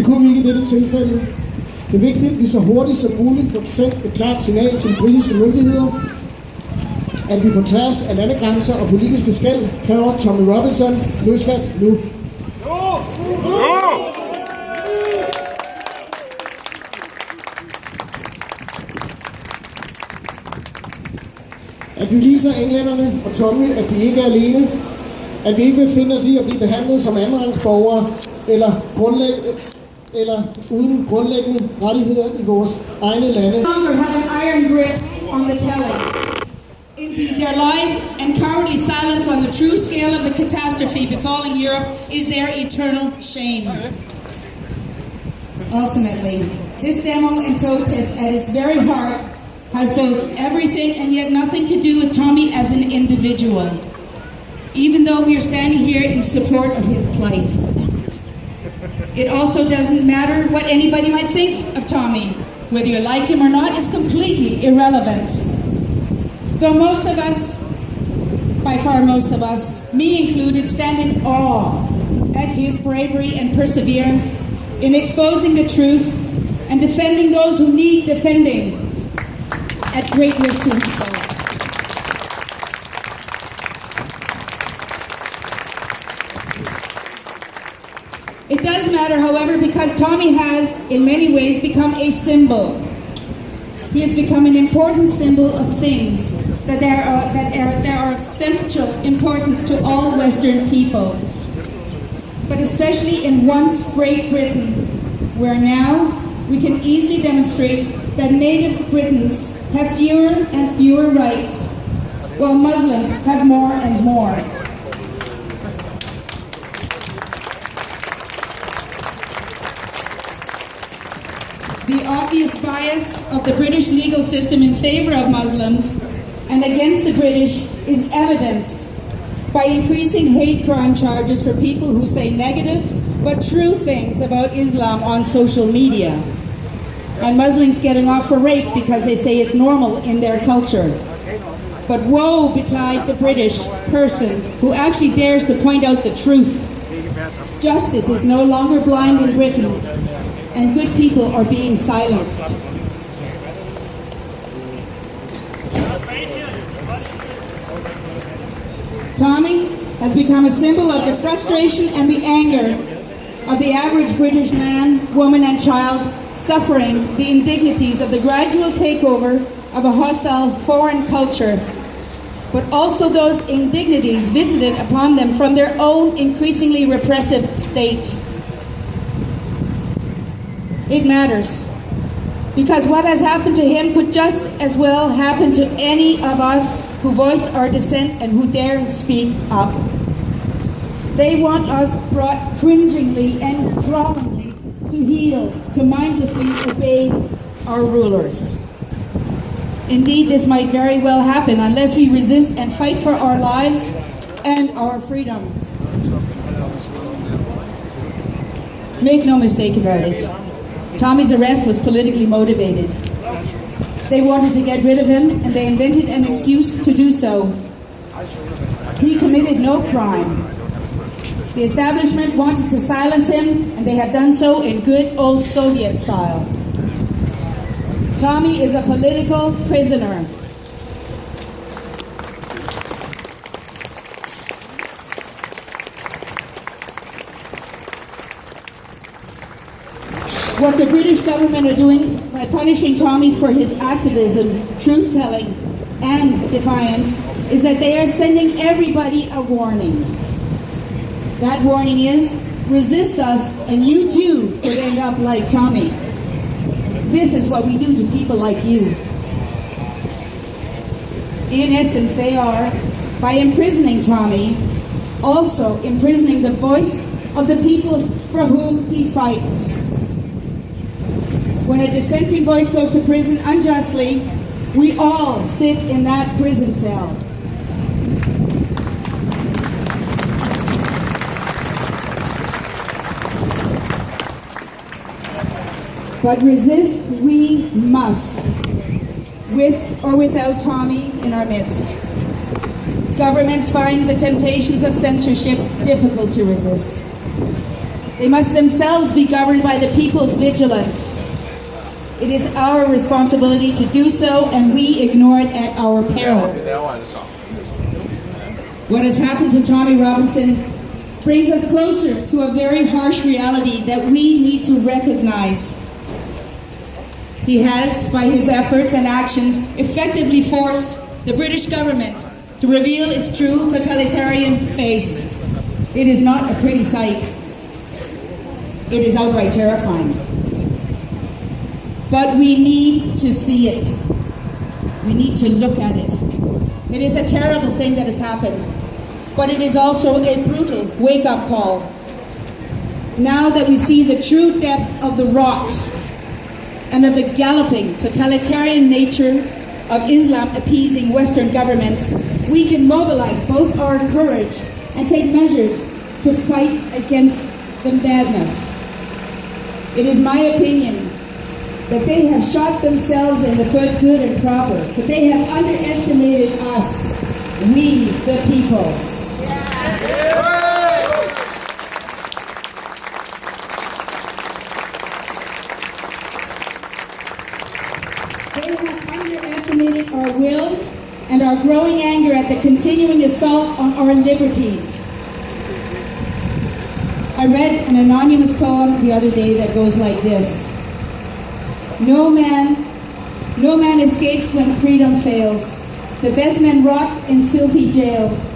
Det kunne vi ikke i dette tilfælde. Det er vigtigt, at vi så hurtigt som muligt får sendt et klart signal til de britiske myndigheder, at vi på tværs af landegrænser og politiske skel kræver Tommy Robinson løsladt nu. At vi viser englænderne og Tommy, at de ikke er alene. At vi ikke vil finde os i at blive behandlet som andenrangsborgere eller uden grundlæggende rettigheder i vores egne lande. Longer have an iron grip on the telling. Indeed, their lies and cowardly silence on the true scale of the catastrophe befalling Europe is their eternal shame. Ultimately, this demo and protest at its very heart has both everything and yet nothing to do with Tommy as an individual, even though we are standing here in support of his plight. It also doesn't matter what anybody might think of Tommy. Whether you like him or not is completely irrelevant. Though most of us, by far most of us, me included, stand in awe at his bravery and perseverance in exposing the truth and defending those who need defending at great risk to himself. It does matter, however, because Tommy has, in many ways, become a symbol. He has become an important symbol of things that are of central importance to all Western people, but especially in once Great Britain, where now we can easily demonstrate that native Britons have fewer and fewer rights, while Muslims have more and more. The obvious bias of the British legal system in favor of Muslims and against the British is evidenced by increasing hate crime charges for people who say negative but true things about Islam on social media, and Muslims getting off for rape because they say it's normal in their culture. But woe betide the British person who actually dares to point out the truth. Justice is no longer blind in Britain, and good people are being silenced. Tommy has become a symbol of the frustration and the anger of the average British man, woman and child suffering the indignities of the gradual takeover of a hostile foreign culture, but also those indignities visited upon them from their own increasingly repressive state. It matters, because what has happened to him could just as well happen to any of us who voice our dissent and who dare speak up. They want us brought cringingly and crawlingly to heel, to mindlessly obey our rulers. Indeed, this might very well happen unless we resist and fight for our lives and our freedom. Make no mistake about it. Tommy's arrest was politically motivated. They wanted to get rid of him, and they invented an excuse to do so. He committed no crime. The establishment wanted to silence him, and they have done so in good old Soviet style. Tommy is a political prisoner. What the British government are doing by punishing Tommy for his activism, truth-telling, and defiance is that they are sending everybody a warning. That warning is, resist us and you too could end up like Tommy. This is what we do to people like you. In essence, they are, by imprisoning Tommy, also imprisoning the voice of the people for whom he fights. When a dissenting voice goes to prison unjustly, we all sit in that prison cell. But resist we must, with or without Tommy in our midst. Governments find the temptations of censorship difficult to resist. They must themselves be governed by the people's vigilance. It is our responsibility to do so, and we ignore it at our peril. What has happened to Tommy Robinson brings us closer to a very harsh reality that we need to recognize. He has, by his efforts and actions, effectively forced the British government to reveal its true totalitarian face. It is not a pretty sight. It is outright terrifying. But we need to see it. We need to look at it. It is a terrible thing that has happened, but it is also a brutal wake-up call. Now that we see the true depth of the rot and of the galloping totalitarian nature of Islam appeasing Western governments, we can mobilize both our courage and take measures to fight against the madness. It is my opinion that they have shot themselves in the foot good and proper, that they have underestimated us, we the people. They have underestimated our will and our growing anger at the continuing assault on our liberties. I read an anonymous poem the other day that goes like this. No man escapes when freedom fails. The best men rot in filthy jails.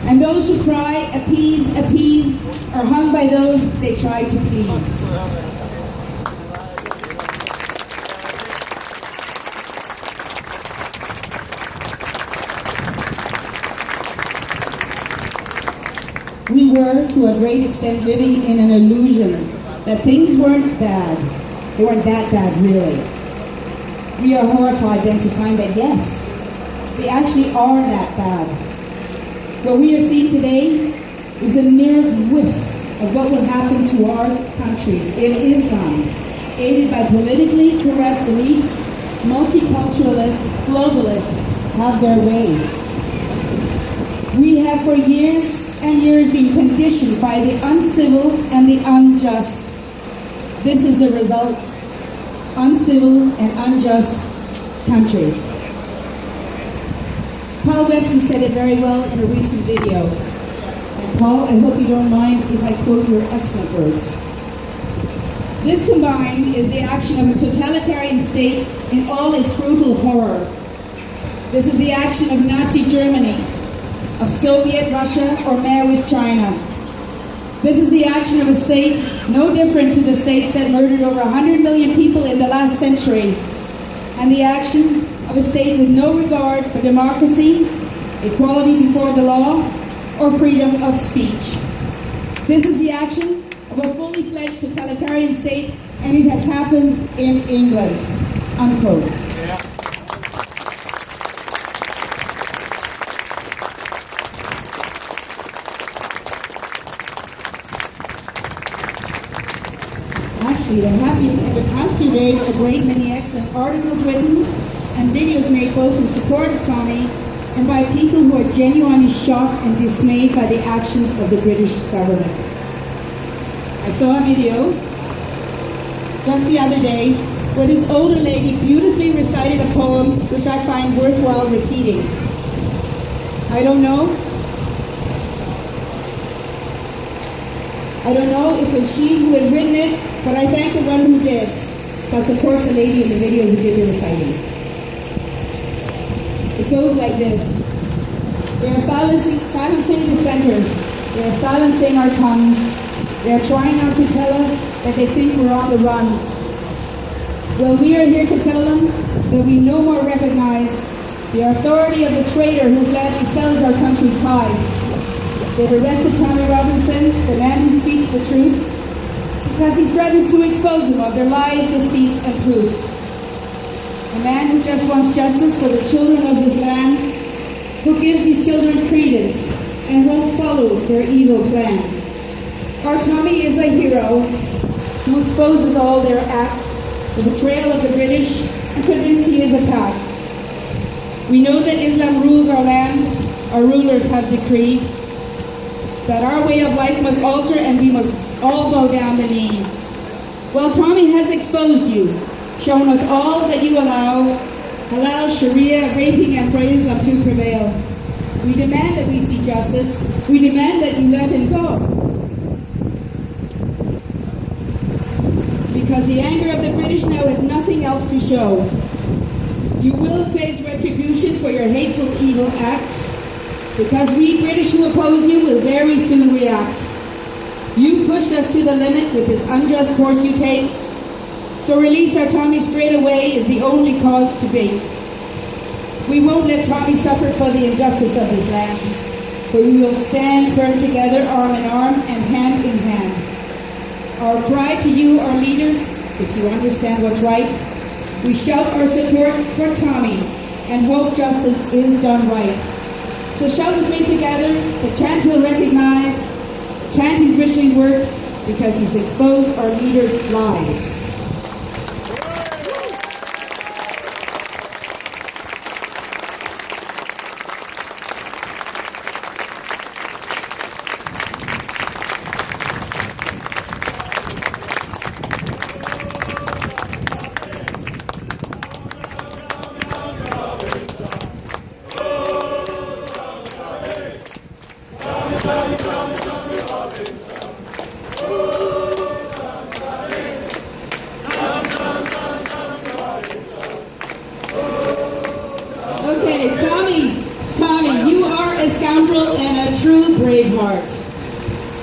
And those who cry, appease, appease, are hung by those they try to please. We were, to a great extent, living in an illusion that things weren't bad. They weren't that bad, really. We are horrified then to find that, yes, they actually are that bad. What we are seeing today is the merest whiff of what will happen to our countries if Islam, aided by politically corrupt elites, multiculturalists, globalists, have their way. We have for years and years been conditioned by the uncivil and the unjust. This is the result. Uncivil and unjust countries. Paul Weston said it very well in a recent video. And Paul, I hope you don't mind if I quote your excellent words. This combined is the action of a totalitarian state in all its brutal horror. This is the action of Nazi Germany, of Soviet Russia or Maoist China. This is the action of a state no different to the states that murdered over 100 million people in the last century, and the action of a state with no regard for democracy, equality before the law, or freedom of speech. This is the action of a fully fledged totalitarian state, and it has happened in England. Unquote. There have been, in the past few days, a great many excellent articles written and videos made both in support of Tommy and by people who are genuinely shocked and dismayed by the actions of the British government. I saw a video just the other day where this older lady beautifully recited a poem which I find worthwhile repeating. I don't know if it was she who had written it, but I thank the one who did, plus of course the lady in the video who did the reciting. It goes like this. They are silencing dissenters. They are silencing our tongues. They are trying not to tell us that they think we're on the run. Well, we are here to tell them that we no more recognize the authority of the traitor who gladly sells our country's ties. They've arrested Tommy Robinson, the man who speaks the truth, because he threatens to expose them of their lies, deceits, and proofs. A man who just wants justice for the children of this land, who gives these children credence and won't follow their evil plan. Our Tommy is a hero who exposes all their acts, the betrayal of the British, and for this he is attacked. We know that Islam rules our land. Our rulers have decreed that our way of life must alter and we must all bow down the knee. Well, Tommy has exposed you, shown us all that you allow Sharia, raping and for Islam to prevail. We demand that we see justice. We demand that you let him go. Because the anger of the British now has nothing else to show. You will face retribution for your hateful, evil acts, because we British who oppose you will very soon react. You've pushed us to the limit with this unjust course you take, so release our Tommy straight away is the only cause to be. We won't let Tommy suffer for the injustice of this land, for we will stand firm together, arm in arm and hand in hand. Our cry to you, our leaders, if you understand what's right, we shout our support for Tommy and hope justice is done right. So shout with me together, the chant will recognize, chant his richly work, because he's exposed our leaders' lies.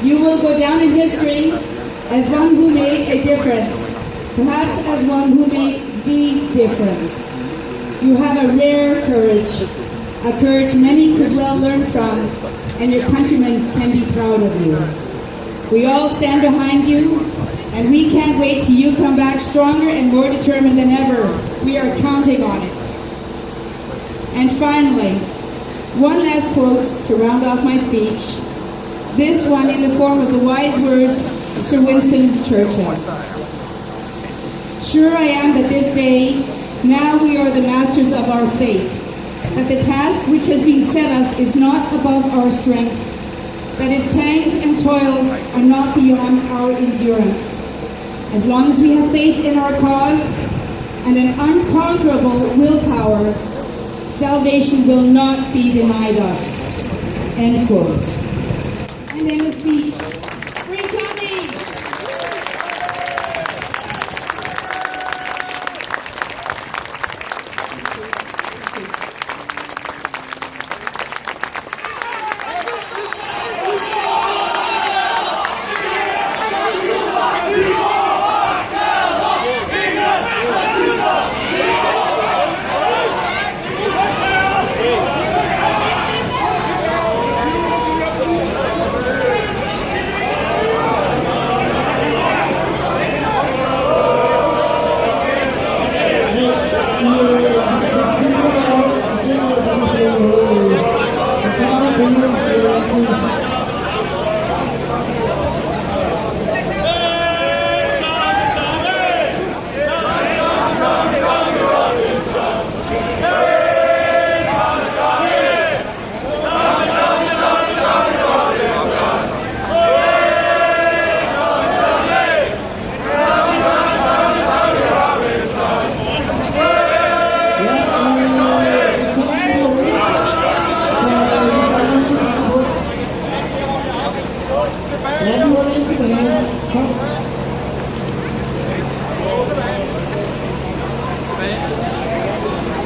You will go down in history as one who made a difference, perhaps as one who made the difference. You have a rare courage, a courage many could well learn from, and your countrymen can be proud of you. We all stand behind you, and we can't wait till you come back stronger and more determined than ever. We are counting on it. And finally, one last quote to round off my speech. This one in the form of the wise words of Sir Winston Churchill. Sure I am that this day, now we are the masters of our fate, that the task which has been set us is not above our strength, that its pangs and toils are not beyond our endurance. As long as we have faith in our cause and an unconquerable willpower, salvation will not be denied us. End quote. And then a speech. Free Tommy!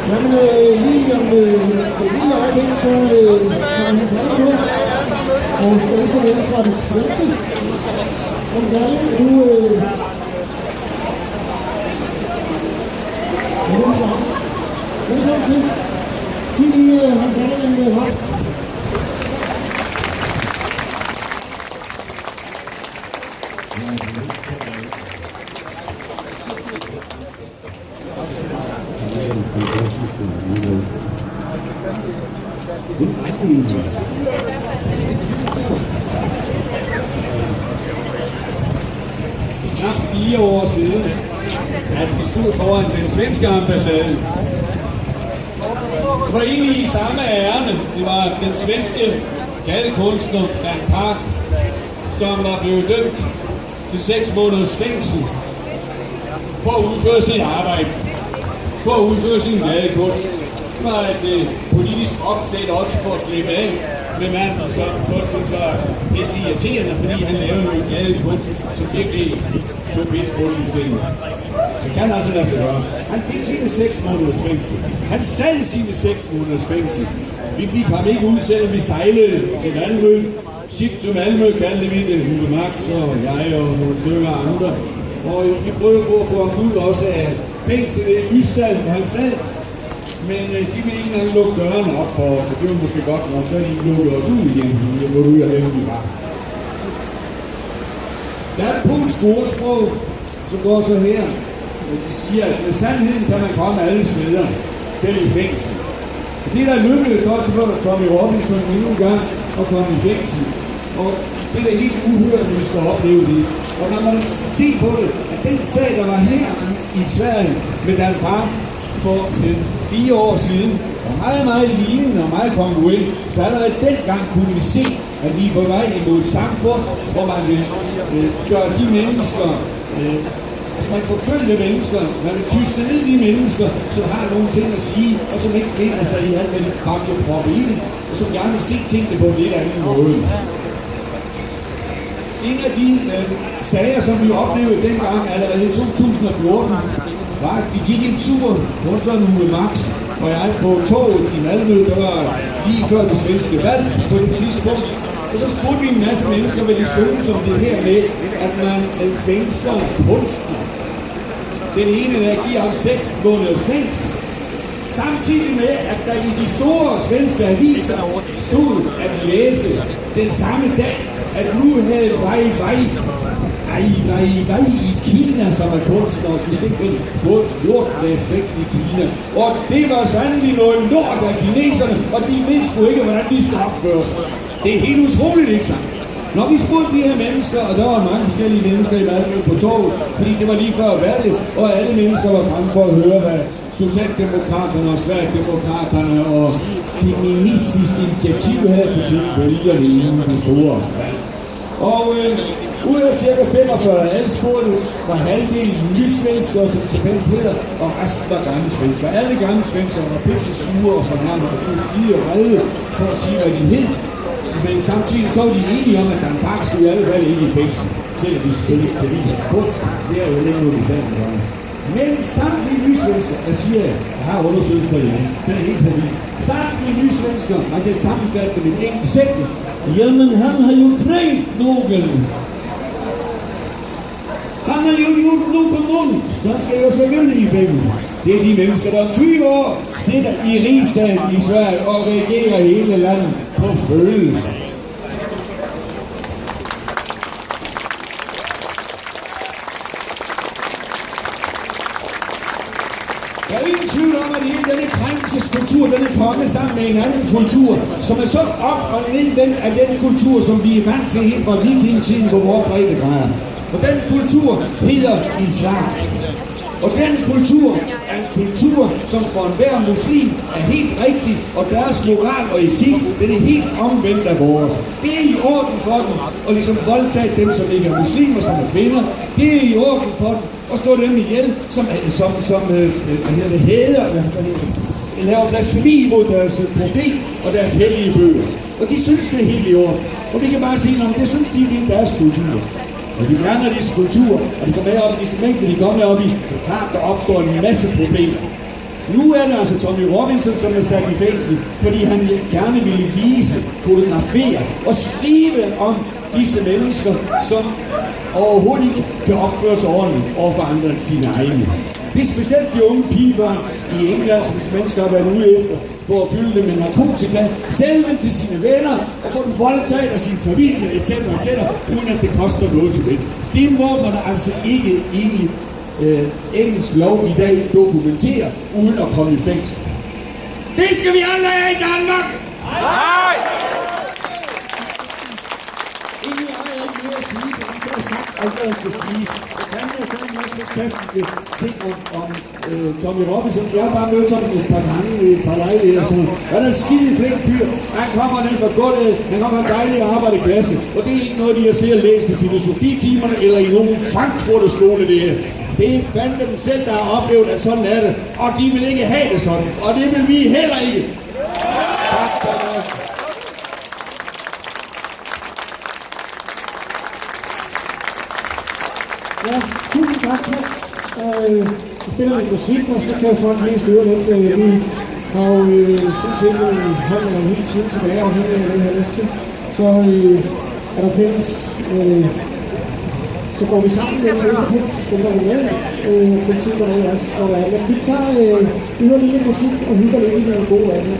Jamen, lige om lille øjeblik, så kommer han tale på. Og statsminister fra det svenske. Kom tale, du... Velkommen til. Giv lige hans tale en hånd. Knap 4 år siden, at vi stod foran den svenske ambassade. Det var egentlig i samme ærne. Det var den svenske gadekunstner Dan Park, som var blevet dømt til 6 måneders fængsel for at udføre sit arbejde, for at udføre sin gadekunst. Det var et politisk opsæt også for at slippe af med manden, som folk synes var pisse irriterende, fordi han lavede noget gadekunst, som virkelig tog pis på systemet. Så kan han altså lade sig gøre. Han fik sine 6 måneders fængsel. Han sad sine 6 måneders fængsel. Vi fik ham ikke ud, selvom vi sejlede til Malmø. Ship til Malmø kaldte vi det, Hugo Max og jeg og nogle stykker andre. Og vi prøvede på at få ham ud også af fængslet i Ystad, hvor han sad. Men de ville ikke engang lukke dørene op for os, så det var måske godt nok, så de lukkede os ud igen. Det var ud af dem, vi var. Der er et polsk ordsprog, som går så her. De siger, at med sandheden kan man komme alle steder, selv i fængsel. Det der lykkedes også for Tommy Robinson endnu en gang at komme i fængsel. Og det er helt uhørt, at vi skal opleve det. Og når man ser på det, at den sag, der var her i Sverige med Dan Park for 4 år siden, var meget, meget lignende og meget kongruent, så allerede dengang kunne vi se, at vi er på vej imod et samfund, hvor man vil gøre de mennesker, man forfølger mennesker, man vil tyste ned de mennesker, som har nogle ting at sige, og som ikke finder sig i alt, hvad de kommer proppe i det, og som gerne vil se tingene på en lidt anden måde. En af de sager, som vi oplevede dengang, allerede i 2014, var, at vi gik en tur rundt om Uwe Max, og jeg på toget i Malmø, der var lige før det svenske valg på det tidspunkt. Og så spurgte vi en masse mennesker, hvad de synes om det her med, at man fængsler kunstner. Den ene der giver ham 6 måneders fængsel. Samtidig med, at der i de store svenske aviser stod at læse den samme dag, at nu havde Wei i Kina, som er kunstner, og simpelthen fået 14 dages fængsel i Kina. Og det var sandelig noget lort af kineserne, og de vidste sgu ikke, hvordan de skal opføre sig. Det er helt utroligt, ikke sant? Når vi spurgte de her mennesker, og der var mange forskellige mennesker i Malmø på toget, fordi det var lige før valget, og alle mennesker var fremme for at høre, hvad Socialdemokraterne og Sverigedemokraterne og feministiske initiativ havde for tiden vælgerne inden det store. Og ud af cirka 45 adspurgte var halvdelen nysvenskere, som tilfældigt hedder, og resten var gamle svensker. Alle gamle svenskere var pisse sure og fornærmede og blev skide og redde for at sige, hvad de hed. Men samtidig så var de enige om, at Dan Park skulle i alle fald ikke i fængsel, selvom de selvfølgelig ikke kan lide hans kunst. Det er jo lidt noget, de sagde. Men samtlige nysvensker, der siger jeg har undersøgt for jer, det er helt præcis. Samtlige nysvensker har det sammenfattet med en enkelt sætning. Jamen, han har jo krænkt nogen. Han har jo gjort nogen ondt, så han skal jo selvfølgelig i fængsel. Det er de mennesker, der 20 år sidder i rigsdagen i Sverige og regerer hele landet på følelser. Der er ingen tvivl om, at hele denne krænkelseskultur, den er kommet sammen med en anden kultur, som er så op og nedvendt af den kultur, som vi er vant til helt fra vikingetiden på vores breddegrader. Og den kultur hedder islam. Og den kultur er en kultur, som for enhver muslim er helt rigtig, og deres moral og etik, den er helt omvendt af vores. Det er i orden for dem, og ligesom voldtage dem, som ikke er muslimer, som er kvinder. Det er i orden for dem, og slå dem ihjel, som laver blasfemi mod deres profet og deres hellige bøger. Og de synes, det er helt i orden. Og vi kan bare sige, at det synes de er deres kultur. Og de brænder disse kulturer, og de kommer op i disse mængder, de kommer op i, så klart der opstår en masse problemer. Nu er det altså Tommy Robinson, som er sat i fængsel, fordi han gerne ville vise, fotografere og skrive om disse mennesker, som overhovedet ikke kan opføre sig ordentligt overfor andre end sine egne. Det er specielt de unge pigebørn i England, som mennesker har været ude efter, for at fylde dem med narkotika, sælge dem til sine venner, og få dem voldtaget af sin familie, etc., uden at det koster noget så lidt. Det må man altså ikke egentlig engelsk lov i dag dokumentere, uden at komme i fængsel. Det skal vi alle have i Danmark! Nej! Ingen er ikke mere at sige, for det er sagt, alt hvad jeg skal sige. Sandra sagde en masse fantastiske ting om Tommy Robinson. Jeg har bare mødt ham et par gange i et par lejligheder og sådan noget. Han er en skide flink fyr. Han kommer ned fra gulvet. Han kommer en dejlig arbejderklasse. Og det er ikke noget, de har set og læst i filosofitimerne eller i nogen Frankfurter-skole, det her. Det er fandme dem selv, der har oplevet, at sådan er det. Og de vil ikke have det sådan. Og det vil vi heller ikke. Tak for det. Ja, tusind tak, Mads. Så spiller lidt musik, og så kan folk lige høre lidt. Vi har jo sådan set en halv eller en hel time tilbage, og det har jeg lyst til. Så er der fælles, så går vi sammen med til Østerpuk, spiller vi med, politiet og det også. Og vi tager yderligere musik og hygger lidt i den gode verden.